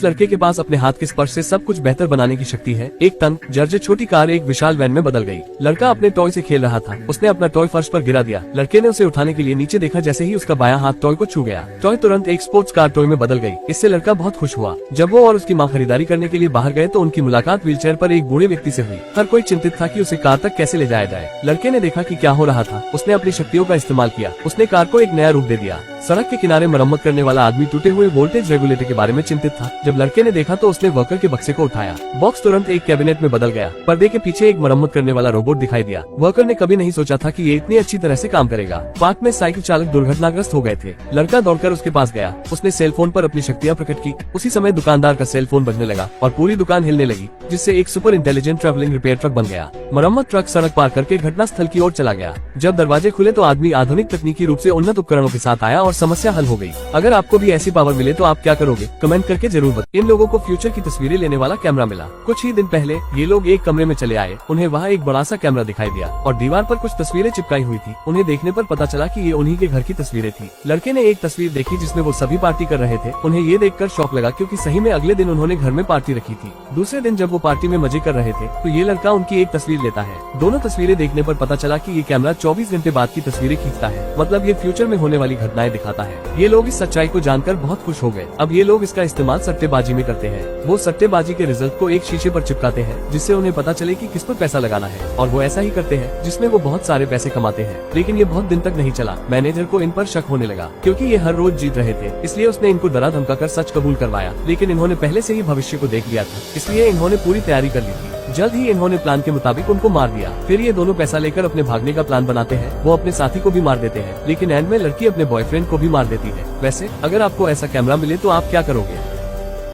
इस लड़के के पास अपने हाथ के स्पर्श से सब कुछ बेहतर बनाने की शक्ति है। एक तंग जर्जर छोटी कार एक विशाल वैन में बदल गई। लड़का अपने टॉय से खेल रहा था। उसने अपना टॉय फर्श पर गिरा दिया। लड़के ने उसे उठाने के लिए नीचे देखा। जैसे ही उसका बायां हाथ टॉय को छू गया, टॉय तुरंत एक स्पोर्ट्स कार टॉय में बदल गई। इससे लड़का बहुत खुश हुआ। जब वो और उसकी माँ खरीदारी करने के लिए बाहर गए तो उनकी मुलाकात व्हीलचेयर पर एक बूढ़े व्यक्ति से हुई। हर कोई चिंतित था कि उसे कार तक कैसे ले जाया जाए। लड़के ने देखा कि क्या हो रहा था। उसने अपनी शक्तियों का इस्तेमाल किया। उसने कार को एक नया रूप दे दिया। सड़क के किनारे मरम्मत करने वाला आदमी टूटे हुए वोल्टेज रेगुलेटर के बारे में चिंतित था। जब लड़के ने देखा तो उसने वर्कर के बक्से को उठाया। बॉक्स तुरंत एक कैबिनेट में बदल गया। पर्दे के पीछे एक मरम्मत करने वाला रोबोट दिखाई दिया। वर्कर ने कभी नहीं सोचा था कि ये इतनी अच्छी तरह से काम करेगा। पार्क में साइकिल चालक दुर्घटनाग्रस्त हो गए थे। लड़का दौड़कर उसके पास गया। उसने सेल फोन पर अपनी शक्तियाँ प्रकट की। उसी समय दुकानदार का सेल फोन बजने लगा और पूरी दुकान हिलने लगी, जिससे एक super intelligent travelling repair truck बन गया। मरम्मत ट्रक सड़क पार करके घटना स्थल की ओर चला गया। जब दरवाजे खुले तो आदमी आधुनिक तकनीकी रूप से उन्नत उपकरणों के साथ आया और समस्या हल हो गई। अगर आपको भी ऐसी पावर मिले तो आप क्या करोगे? कमेंट करके जरूर बताएं। इन लोगों को फ्यूचर की तस्वीरें लेने वाला कैमरा मिला। कुछ ही दिन पहले ये लोग एक कमरे में चले आए। उन्हें वहाँ एक बड़ा सा कैमरा दिखाई दिया और दीवार पर कुछ तस्वीरें चिपकाई हुई थी। उन्हें देखने पर पता चला कि ये उन्हीं के घर की तस्वीरें थी। लड़के ने एक तस्वीर देखी जिसमें वो सभी पार्टी कर रहे थे। उन्हें ये देखकर शौक लगा, क्योंकि सही में अगले दिन उन्होंने घर में पार्टी रखी थी। दूसरे दिन जब वो पार्टी में मजे कर रहे थे तो ये लड़का उनकी एक तस्वीर लेता है। दोनों तस्वीरें देखने पर पता चला कि ये कैमरा 24 घंटे बाद की तस्वीरें खींचता है। मतलब ये फ्यूचर में होने वाली घटनाएं दिखाता है। ये लोग इस सच्चाई को जानकर बहुत खुश हो गए। अब ये लोग इसका इस्तेमाल सट्टेबाजी में करते हैं। वो सट्टेबाजी के रिजल्ट को एक शीशे पर चिपकाते हैं, जिससे उन्हें पता चले कि किस पर पैसा लगाना है। और वो ऐसा ही करते हैं जिसमें वो बहुत सारे पैसे कमाते हैं। लेकिन ये बहुत दिन तक नहीं चला। मैनेजर को इन पर शक होने लगा, क्योंकि ये हर रोज जीत रहे थे। इसलिए उसने इनको डरा धमका कर सच कबूल करवाया। लेकिन इन्होंने पहले से ही भविष्य को देख लिया था, इसलिए इन्होंने पूरी तैयारी कर ली थी। जल्द ही इन्होंने प्लान के मुताबिक उनको मार दिया। फिर ये दोनों पैसा लेकर अपने भागने का प्लान बनाते हैं। वो अपने साथी को भी मार देते हैं, लेकिन एंड में लड़की अपने बॉयफ्रेंड को भी मार देती है। वैसे अगर आपको ऐसा कैमरा मिले तो आप क्या करोगे?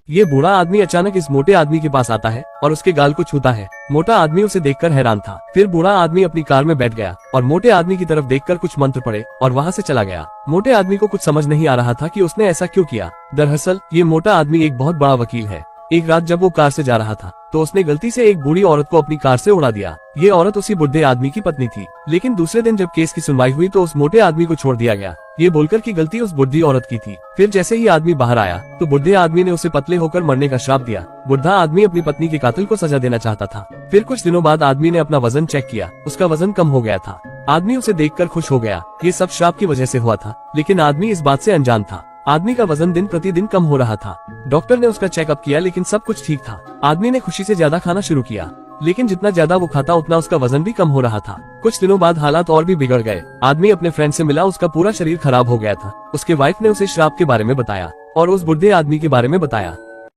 ये बूढ़ा आदमी अचानक इस मोटे आदमी के पास आता है और उसके गाल को छूता है। मोटा आदमी उसे देखकर हैरान था। फिर बूढ़ा आदमी अपनी कार में बैठ गया और मोटे आदमी की तरफ देखकर कुछ मंत्र पढ़े और वहाँ से चला गया। मोटे आदमी को कुछ समझ नहीं आ रहा था कि उसने ऐसा क्यों किया। दरअसल ये मोटा आदमी एक बहुत बड़ा वकील है। एक रात जब वो कार से जा रहा था तो उसने गलती से एक बूढ़ी औरत को अपनी कार से उड़ा दिया। ये औरत उसी बुढ़े आदमी की पत्नी थी। लेकिन दूसरे दिन जब केस की सुनवाई हुई तो उस मोटे आदमी को छोड़ दिया गया, ये बोलकर कि गलती उस बुढ़ी औरत की थी। फिर जैसे ही आदमी बाहर आया तो बुढ़े आदमी ने उसे पतले होकर मरने का श्राप दिया। बुढ़ा आदमी अपनी पत्नी के कातिल को सजा देना चाहता था। फिर कुछ दिनों बाद आदमी ने अपना वजन चेक किया। उसका वजन कम हो गया था। आदमी उसे देखकर खुश हो गया। ये सब श्राप की वजह से हुआ था, लेकिन आदमी इस बात से अनजान था। आदमी का वजन दिन प्रतिदिन कम हो रहा था। डॉक्टर ने उसका चेकअप किया, लेकिन सब कुछ ठीक था। आदमी ने खुशी से ज्यादा खाना शुरू किया, लेकिन जितना ज्यादा वो खाता उतना उसका वजन भी कम हो रहा था। कुछ दिनों बाद हालात और भी बिगड़ गए। आदमी अपने फ्रेंड से मिला। उसका पूरा शरीर खराब हो गया था। उसके वाइफ ने उसे श्राप के बारे में बताया और उस बुढ़े आदमी के बारे में बताया।